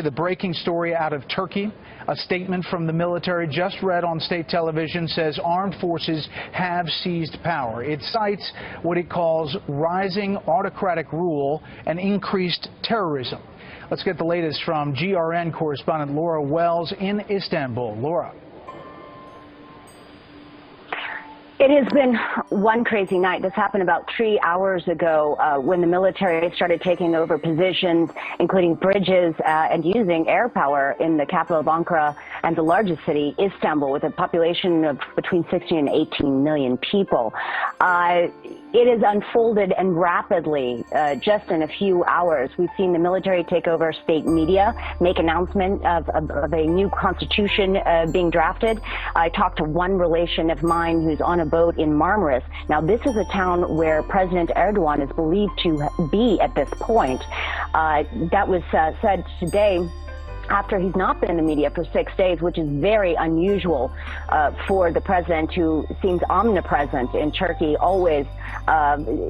the breaking story out of Turkey. A statement from the military just read on state television says armed forces have seized power. It cites what it calls rising autocratic rule and increased terrorism. Let's get the latest from GRN correspondent Laura Wells in Istanbul. Laura. It has been one crazy night. This happened about 3 hours ago when the military started taking over positions, including bridges and using air power in the capital of Ankara and the largest city, Istanbul, with a population of between 16 and 18 million people. It has unfolded and rapidly just in a few hours. We've seen the military take over state media, make announcement of a new constitution being drafted. I talked to one relation of mine who's on a boat in Marmaris. Now, this is a town where President Erdogan is believed to be at this point. That was said today after he's not been in the media for 6 days, which is very unusual for the president, who seems omnipresent in Turkey, always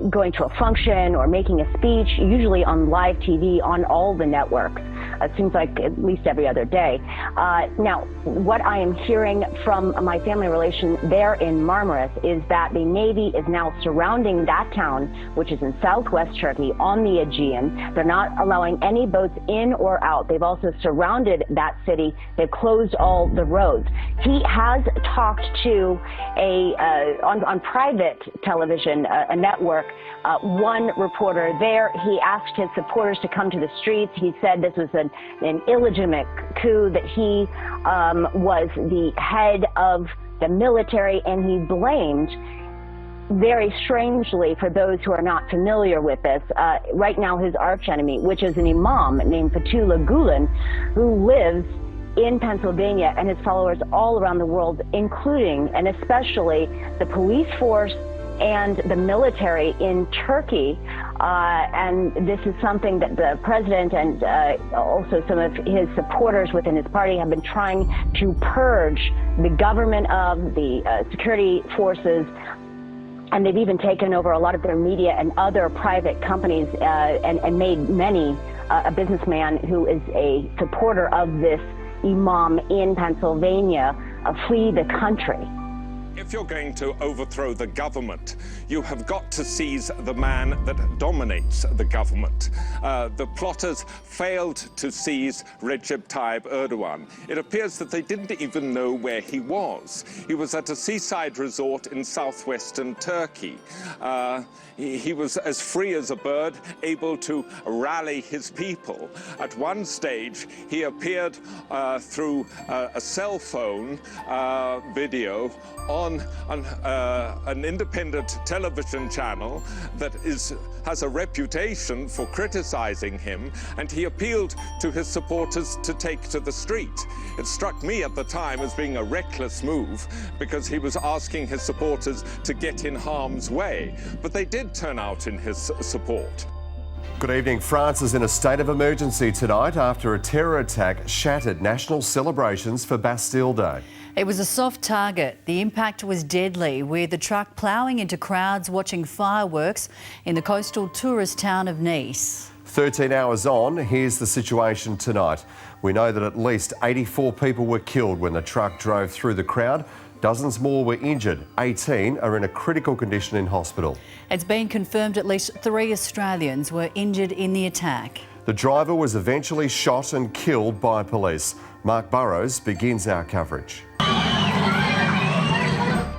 going to a function or making a speech, usually on live TV on all the networks. It seems like at least every other day. Now, what I am hearing from my family relation there in Marmaris is that the Navy is now surrounding that town, which is in southwest Turkey on the Aegean. They're not allowing any boats in or out. They've also surrounded that city. They've closed all the roads. He has talked to on private television, a network, one reporter there. He asked his supporters to come to the streets. He said this was an illegitimate coup, that he was the head of the military, and he blamed, very strangely for those who are not familiar with this, right now his archenemy, which is an imam named Fethullah Gulen, who lives in Pennsylvania, and his followers all around the world, including and especially the police force and the military in Turkey. And this is something that the president and also some of his supporters within his party have been trying to purge the government of, the security forces. And they've even taken over a lot of their media and other private companies and made many, a businessman who is a supporter of this imam in Pennsylvania, flee the country. If you're going to overthrow the government, you have got to seize the man that dominates the government. The plotters failed to seize Recep Tayyip Erdogan. It appears that they didn't even know where he was. He was at a seaside resort in southwestern Turkey. He was as free as a bird, able to rally his people. At one stage, he appeared through a cell phone video on an independent television channel that has a reputation for criticizing him, and he appealed to his supporters to take to the street. It struck me at the time as being a reckless move, because he was asking his supporters to get in harm's way, but they did turn out in his support. Good evening. France is in a state of emergency tonight after a terror attack shattered national celebrations for Bastille Day. It was a soft target. The impact was deadly, with the truck ploughing into crowds watching fireworks in the coastal tourist town of Nice. 13 hours on, here's the situation tonight. We know that at least 84 people were killed when the truck drove through the crowd. Dozens more were injured. 18 are in a critical condition in hospital. It's been confirmed at least 3 Australians were injured in the attack. The driver was eventually shot and killed by police. Mark Burrows begins our coverage.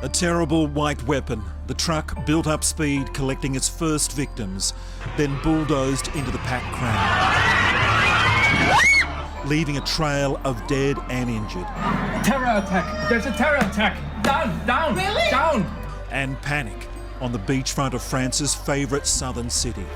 A terrible white weapon. The truck built up speed, collecting its first victims, then bulldozed into the packed crowd, leaving a trail of dead and injured. Terror attack! There's a terror attack! Down! Down! Really? Down! And panic on the beachfront of France's favourite southern city.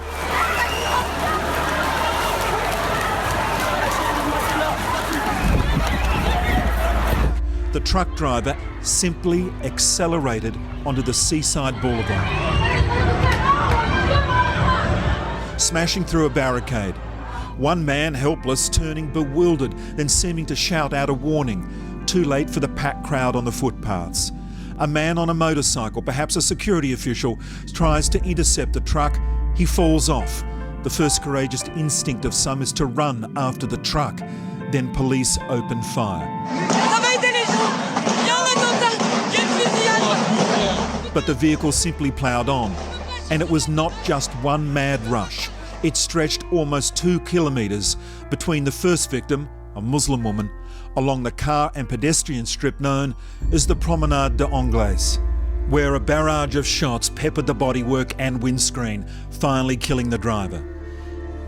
The truck driver simply accelerated onto the seaside boulevard, smashing through a barricade. One man helpless, turning bewildered, then seeming to shout out a warning, too late for the packed crowd on the footpaths. A man on a motorcycle, perhaps a security official, tries to intercept the truck. He falls off. The first courageous instinct of some is to run after the truck. Then police opened fire. But the vehicle simply ploughed on. And it was not just one mad rush. It stretched almost 2 kilometres between the first victim, a Muslim woman, along the car and pedestrian strip known as the Promenade des Anglais, where a barrage of shots peppered the bodywork and windscreen, finally killing the driver.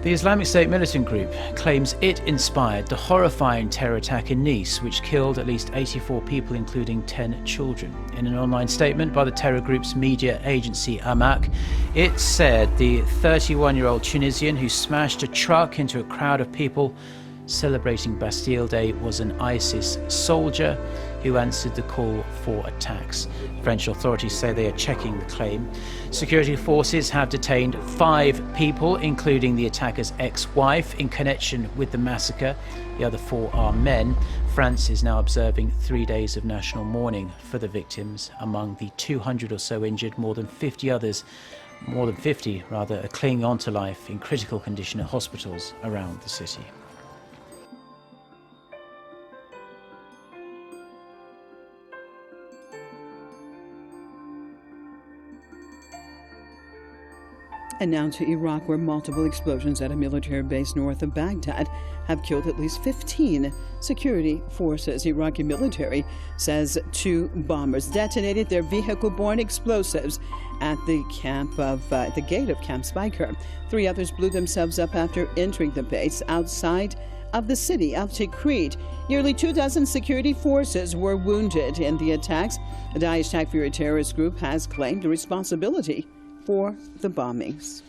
The Islamic State militant group claims it inspired the horrifying terror attack in Nice, which killed at least 84 people, including 10 children. In an online statement by the terror group's media agency Amaq, it said the 31-year-old Tunisian who smashed a truck into a crowd of people celebrating Bastille Day was an ISIS soldier who answered the call for attacks. French authorities say they are checking the claim. Security forces have detained 5 people, including the attacker's ex-wife, in connection with the massacre. The other 4 are men. France is now observing 3 days of national mourning for the victims. Among the 200 or so injured, more than 50 are clinging on to life in critical condition at hospitals around the city. And now to Iraq, where multiple explosions at a military base north of Baghdad have killed at least 15 security forces. Iraqi military says 2 bombers detonated their vehicle-borne explosives at the gate of Camp Speicher. 3 others blew themselves up after entering the base outside of the city of Tikrit. Nearly 24 security forces were wounded in the attacks. The Daesh Takfiri terrorist group has claimed responsibility for the bombings.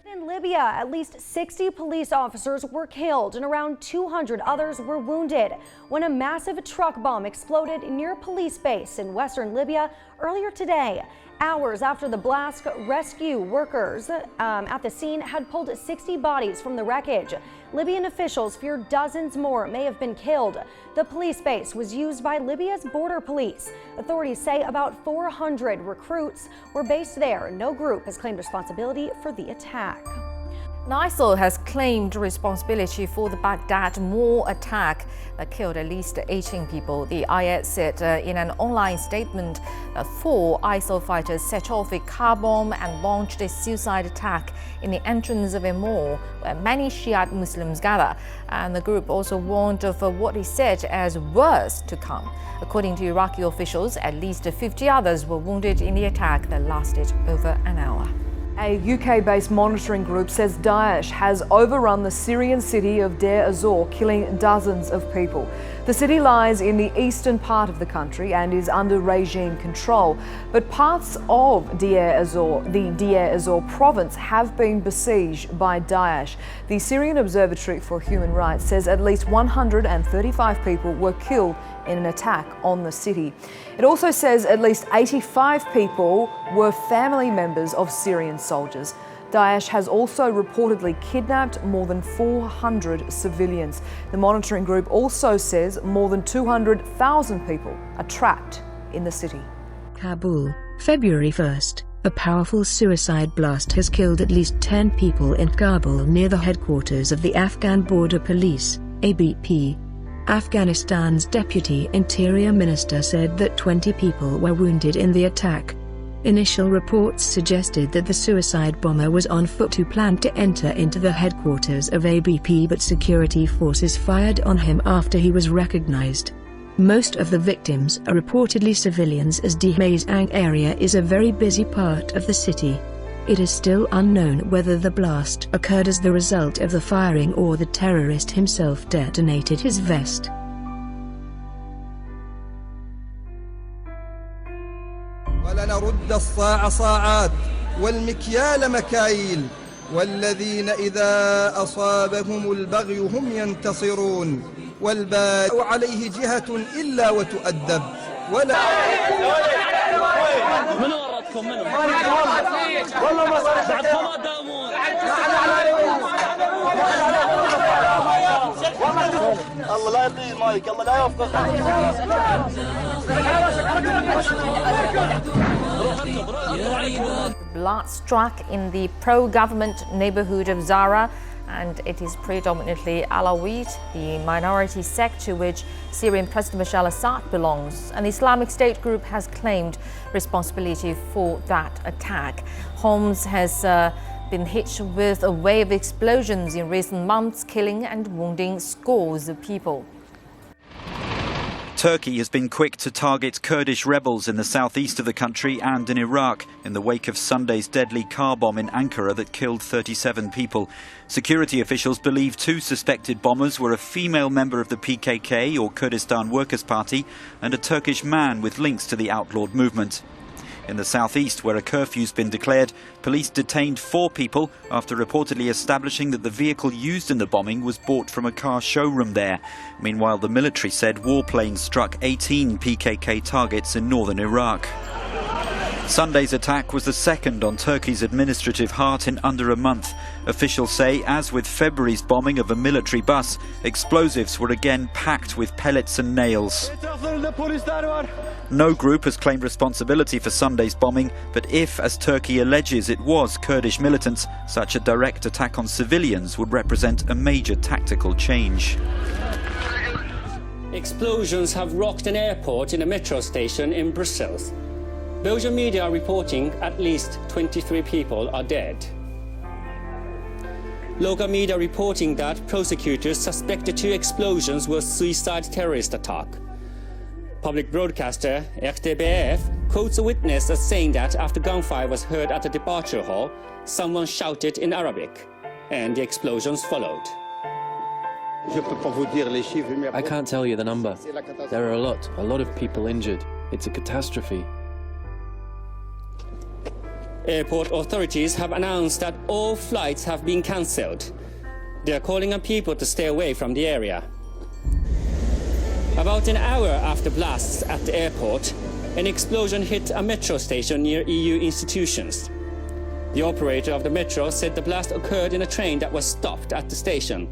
In Libya, at least 60 police officers were killed and around 200 others were wounded when a massive truck bomb exploded near a police base in western Libya earlier today. Hours after the blast, rescue workers at the scene had pulled 60 bodies from the wreckage. Libyan officials fear dozens more may have been killed. The police base was used by Libya's border police. Authorities say about 400 recruits were based there. No group has claimed responsibility for the attack. ISIL has claimed responsibility for the Baghdad Mall attack that killed at least 18 people. The IS said in an online statement that 4 ISIL fighters set off a car bomb and launched a suicide attack in the entrance of a mall where many Shiite Muslims gather. And the group also warned of what it said as worse to come. According to Iraqi officials, at least 50 others were wounded in the attack that lasted over an hour. A UK-based monitoring group says Daesh has overrun the Syrian city of Deir ez-Zor, killing dozens of people. The city lies in the eastern part of the country and is under regime control, but parts of Deir ez-Zor, the Deir ez-Zor province, have been besieged by Daesh. The Syrian Observatory for Human Rights says at least 135 people were killed in an attack on the city. It also says at least 85 people were family members of Syrian soldiers. Daesh has also reportedly kidnapped more than 400 civilians. The monitoring group also says more than 200,000 people are trapped in the city. Kabul, February 1st. A powerful suicide blast has killed at least 10 people in Kabul near the headquarters of the Afghan Border Police, ABP. Afghanistan's Deputy Interior Minister said that 20 people were wounded in the attack. Initial reports suggested that the suicide bomber was on foot who planned to enter into the headquarters of ABP, but security forces fired on him after he was recognized. Most of the victims are reportedly civilians, as Dihmazang area is a very busy part of the city. It is still unknown whether the blast occurred as the result of the firing or the terrorist himself detonated his vest. ولنرد الصاع صاعات والمكيال مكاييل والذين إذا أصابهم البغي هم ينتصرون والباء عليه جهة إلا وتؤدب ولا من ورطكم منهم والله ما بعدكم ما دامون الله لا يطير مالك الله لا يوفقك. Blast struck in the pro-government neighborhood of Zara and it is predominantly Alawite, the minority sect to which Syrian President Bashar al-Assad belongs. An Islamic State group has claimed responsibility for that attack. Homs has been hit with a wave of explosions in recent months, killing and wounding scores of people. Turkey has been quick to target Kurdish rebels in the southeast of the country and in Iraq in the wake of Sunday's deadly car bomb in Ankara that killed 37 people. Security officials believe 2 suspected bombers were a female member of the PKK or Kurdistan Workers' Party and a Turkish man with links to the outlawed movement. In the southeast, where a curfew's been declared, police detained 4 people after reportedly establishing that the vehicle used in the bombing was bought from a car showroom there. Meanwhile, the military said warplanes struck 18 PKK targets in northern Iraq. Sunday's attack was the second on Turkey's administrative heart in under a month. Officials say, as with February's bombing of a military bus, explosives were again packed with pellets and nails. No group has claimed responsibility for Sunday's bombing, but if, as Turkey alleges, it was Kurdish militants, such a direct attack on civilians would represent a major tactical change. Explosions have rocked an airport in a metro station in Brussels. Belgian media are reporting at least 23 people are dead. Local media reporting that prosecutors suspect the 2 explosions were suicide terrorist attack. Public broadcaster RTBF quotes a witness as saying that after gunfire was heard at the departure hall, someone shouted in Arabic, and the explosions followed. I can't tell you the number. There are a lot of people injured. It's a catastrophe. Airport authorities have announced that all flights have been cancelled. They are calling on people to stay away from the area. About an hour after blasts at the airport, an explosion hit a metro station near EU institutions. The operator of the metro said the blast occurred in a train that was stopped at the station.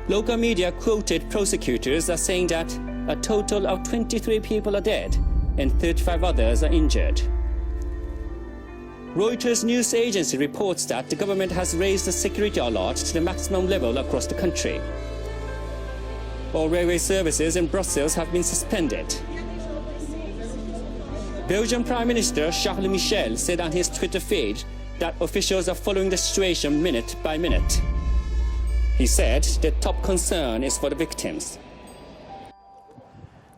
Local media quoted prosecutors as saying that a total of 23 people are dead and 35 others are injured. Reuters news agency reports that the government has raised the security alert to the maximum level across the country. All railway services in Brussels have been suspended. Belgian Prime Minister Charles Michel said on his Twitter feed that officials are following the situation minute by minute. He said the top concern is for the victims.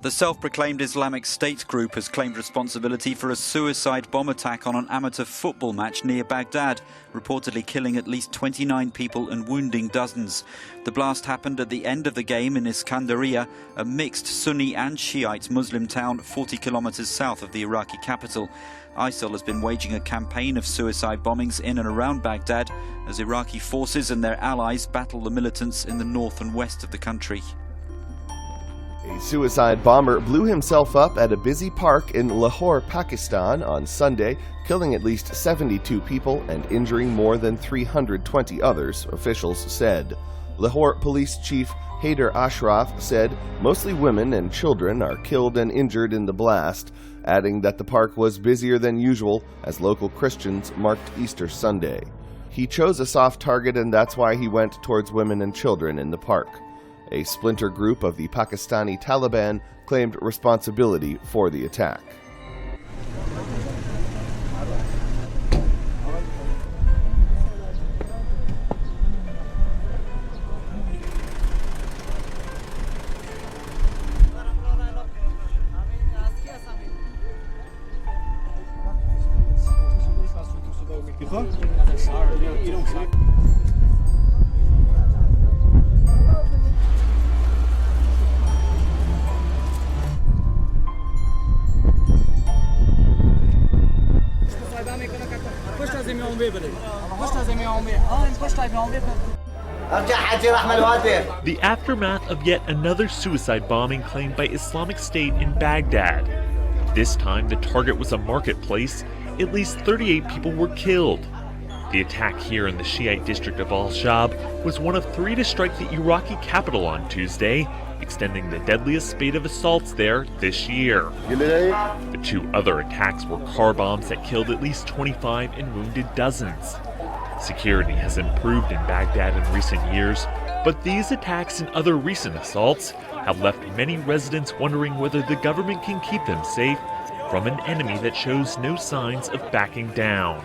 The self-proclaimed Islamic State group has claimed responsibility for a suicide bomb attack on an amateur football match near Baghdad, reportedly killing at least 29 people and wounding dozens. The blast happened at the end of the game in Iskandariya, a mixed Sunni and Shiite Muslim town 40 kilometers south of the Iraqi capital. ISIL has been waging a campaign of suicide bombings in and around Baghdad as Iraqi forces and their allies battle the militants in the north and west of the country. A suicide bomber blew himself up at a busy park in Lahore, Pakistan on Sunday, killing at least 72 people and injuring more than 320 others, officials said. Lahore Police Chief Haider Ashraf said mostly women and children are killed and injured in the blast, adding that the park was busier than usual as local Christians marked Easter Sunday. He chose a soft target and that's why he went towards women and children in the park. A splinter group of the Pakistani Taliban claimed responsibility for the attack. The aftermath of yet another suicide bombing claimed by Islamic State in Baghdad. This time the target was a marketplace. At least 38 people were killed. The attack here in the Shiite district of Al-Shab was one of 3 to strike the Iraqi capital on Tuesday, extending the deadliest spate of assaults there this year. The 2 other attacks were car bombs that killed at least 25 and wounded dozens. Security has improved in Baghdad in recent years, but these attacks and other recent assaults have left many residents wondering whether the government can keep them safe from an enemy that shows no signs of backing down.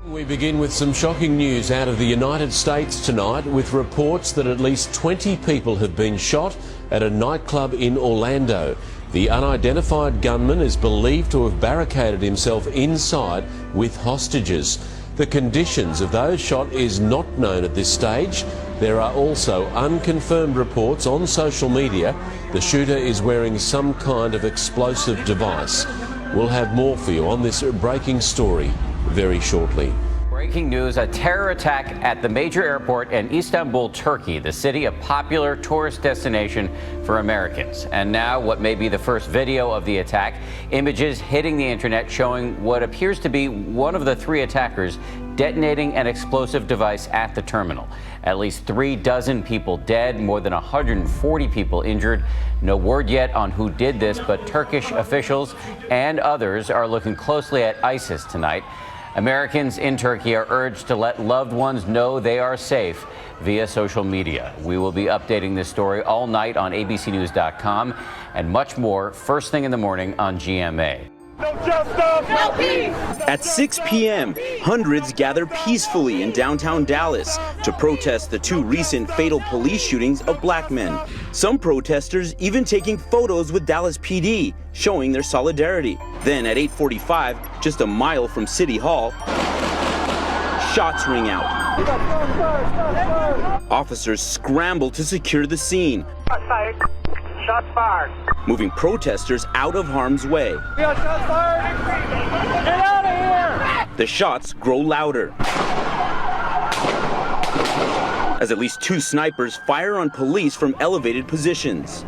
We begin with some shocking news out of the United States tonight, with reports that at least 20 people have been shot at a nightclub in Orlando. The unidentified gunman is believed to have barricaded himself inside with hostages. The conditions of those shot is not known at this stage. There are also unconfirmed reports on social media the shooter is wearing some kind of explosive device. We'll have more for you on this breaking story very shortly. Breaking news, a terror attack at the major airport in Istanbul, Turkey, the city a popular tourist destination for Americans. And now what may be the first video of the attack, images hitting the internet showing what appears to be one of the three attackers detonating an explosive device at the terminal. At least 36 people dead, more than 140 people injured. No word yet on who did this, but Turkish officials and others are looking closely at ISIS tonight. Americans in Turkey are urged to let loved ones know they are safe via social media. We will be updating this story all night on abcnews.com and much more first thing in the morning on GMA. No justice, no peace. At 6 p.m., hundreds gather peacefully in downtown Dallas to protest the two recent fatal police shootings of black men. Some protesters even taking photos with Dallas PD, showing their solidarity. Then at 8:45, just a mile from City Hall, shots ring out. Officers scramble to secure the scene. Shots fired. Shots fired. Moving protesters out of harm's way. We got shots fired. Get out of here. The shots grow louder as at least 2 snipers fire on police from elevated positions.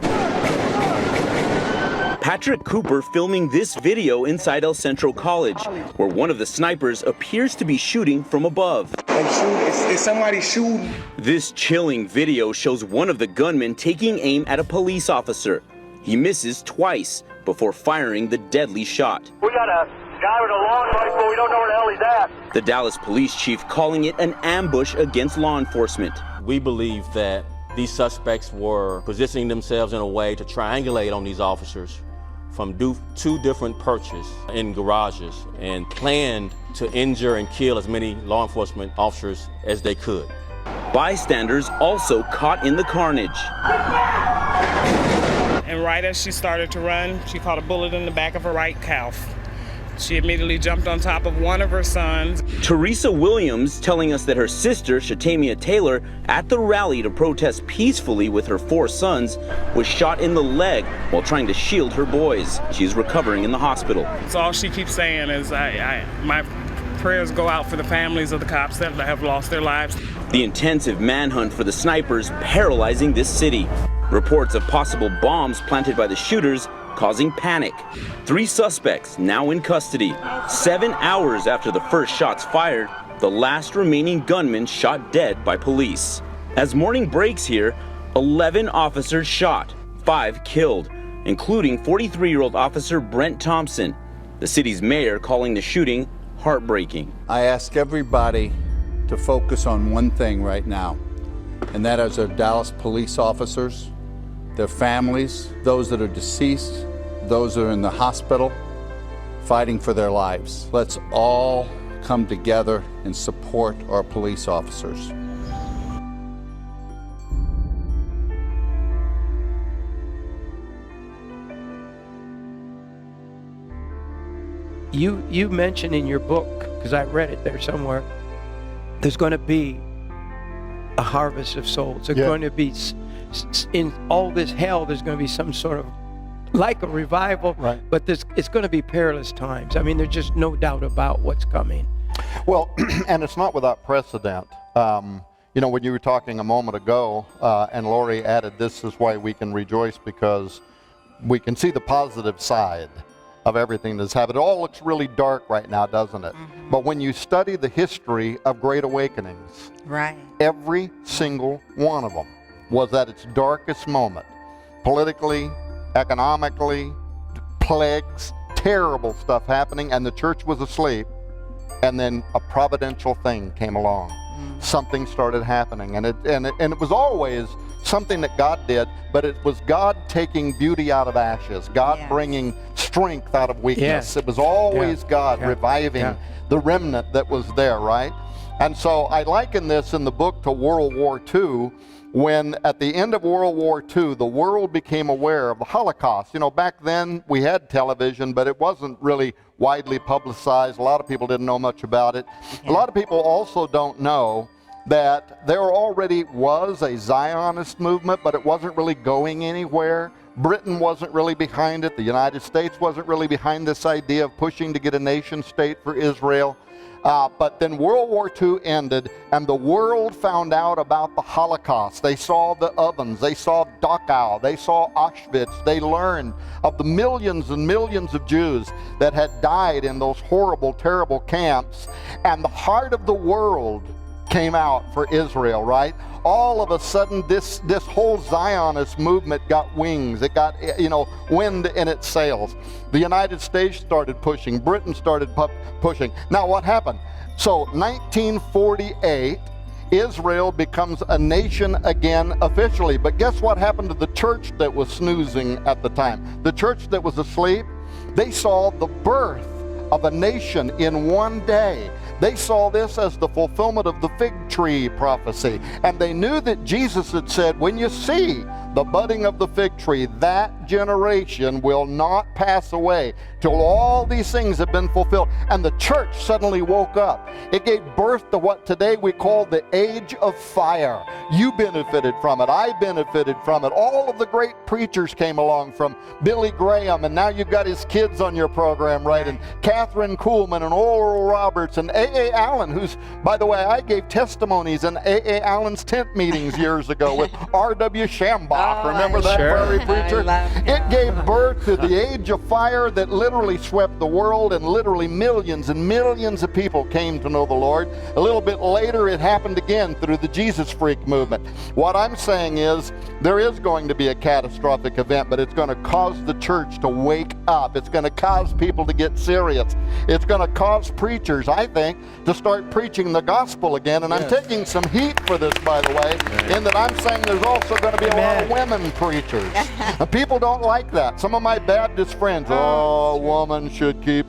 Patrick Cooper filming this video inside El Centro College, where one of the snipers appears to be shooting from above. Is somebody shooting? This chilling video shows one of the gunmen taking aim at a police officer. He misses twice before firing the deadly shot. We got a guy with a long rifle. We don't know where the hell he's at. The Dallas police chief calling it an ambush against law enforcement. We believe that these suspects were positioning themselves in a way to triangulate on these officers from 2 different perches in garages and planned to injure and kill as many law enforcement officers as they could. Bystanders also caught in the carnage. And right as she started to run, she caught a bullet in the back of her right calf. She immediately jumped on top of one of her sons. Teresa Williams telling us that her sister, Shatamia Taylor, at the rally to protest peacefully with her 4 sons, was shot in the leg while trying to shield her boys. She's recovering in the hospital. So all she keeps saying is, my prayers go out for the families of the cops that have lost their lives. The intensive manhunt for the snipers paralyzing this city. Reports of possible bombs planted by the shooters causing panic. 3 suspects now in custody. 7 hours after the first shots fired, the last remaining gunman shot dead by police. As morning breaks here, 11 officers shot, 5 killed, including 43-year-old officer Brent Thompson. The city's mayor calling the shooting heartbreaking. I ask everybody to focus on one thing right now, and that is our Dallas police officers, their families, those that are deceased, those that are in the hospital, fighting for their lives. Let's all come together and support our police officers. You mentioned in your book, because I read it there somewhere, there's going to be a harvest of souls. There's going to be, in all this hell, there's going to be some sort of, like a revival, but it's going to be perilous times. I mean, there's just no doubt about what's coming. Well, and it's not without precedent. You know, when you were talking a moment ago, and Lori added, this is why we can rejoice, because we can see the positive side of everything that's happened. It all looks really dark right now, doesn't it? Mm-hmm. But when you study the history of Great Awakenings, every single one of them was at its darkest moment. Politically, economically, plagues, terrible stuff happening, and the church was asleep. and then a providential thing came along. Something started happening, and it was always something that God did, but it was God taking beauty out of ashes, God bringing strength out of weakness. It was always God reviving the remnant that was there, right? And so I liken this in the book to World War II, when at the end of World War II, the world became aware of the Holocaust. You know, back then we had television, but it wasn't really widely publicized. A lot of people didn't know much about it. A lot of people also don't know that there already was a Zionist movement, but it wasn't really going anywhere. Britain wasn't really behind it. The United States wasn't really behind this idea of pushing to get a nation state for Israel. But then World War II ended, and the world found out about the Holocaust. They saw the ovens, they saw Dachau, they saw Auschwitz. They learned of the millions and millions of Jews that had died in those horrible, terrible camps. And the heart of the world came out for Israel, right? All of a sudden, this whole Zionist movement got wings. It got, wind in its sails. The United States started pushing. Britain started pushing. Now, what happened? So, 1948, Israel becomes a nation again officially. But guess what happened to the church that was snoozing at the time? The church that was asleep, they saw the birth of a nation in one day. They saw this as the fulfillment of the fig tree prophecy. And they knew that Jesus had said, when you see the budding of the fig tree, that generation will not pass away till all these things have been fulfilled. And the church suddenly woke up. It gave birth to what today we call the age of fire. You benefited from it. I benefited from it. All of the great preachers came along, from Billy Graham, and now you've got his kids on your program, right? And Catherine Kuhlman and Oral Roberts and A.A. Allen, who's, by the way, I gave testimonies in A.A. Allen's tent meetings years ago with R.W. Shambach. Remember that prairie preacher? It gave birth to the age of fire that literally swept the world, and literally millions and millions of people came to know the Lord. A little bit later, it happened again through the Jesus Freak movement. What I'm saying is, there is going to be a catastrophic event, but it's going to cause the church to wake up. It's going to cause people to get serious. It's going to cause preachers, I think, to start preaching the gospel again. And I'm taking some heat for this, by the way, in that I'm saying there's also going to be a lot of women preachers. People don't like that. Some of my Baptist friends, oh, a woman should keep...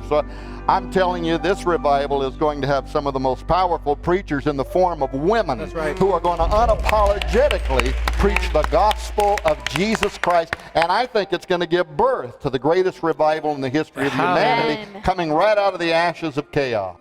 I'm telling you, this revival is going to have some of the most powerful preachers in the form of women who are going to unapologetically preach the gospel of Jesus Christ. And I think it's going to give birth to the greatest revival in the history of humanity, coming right out of the ashes of chaos.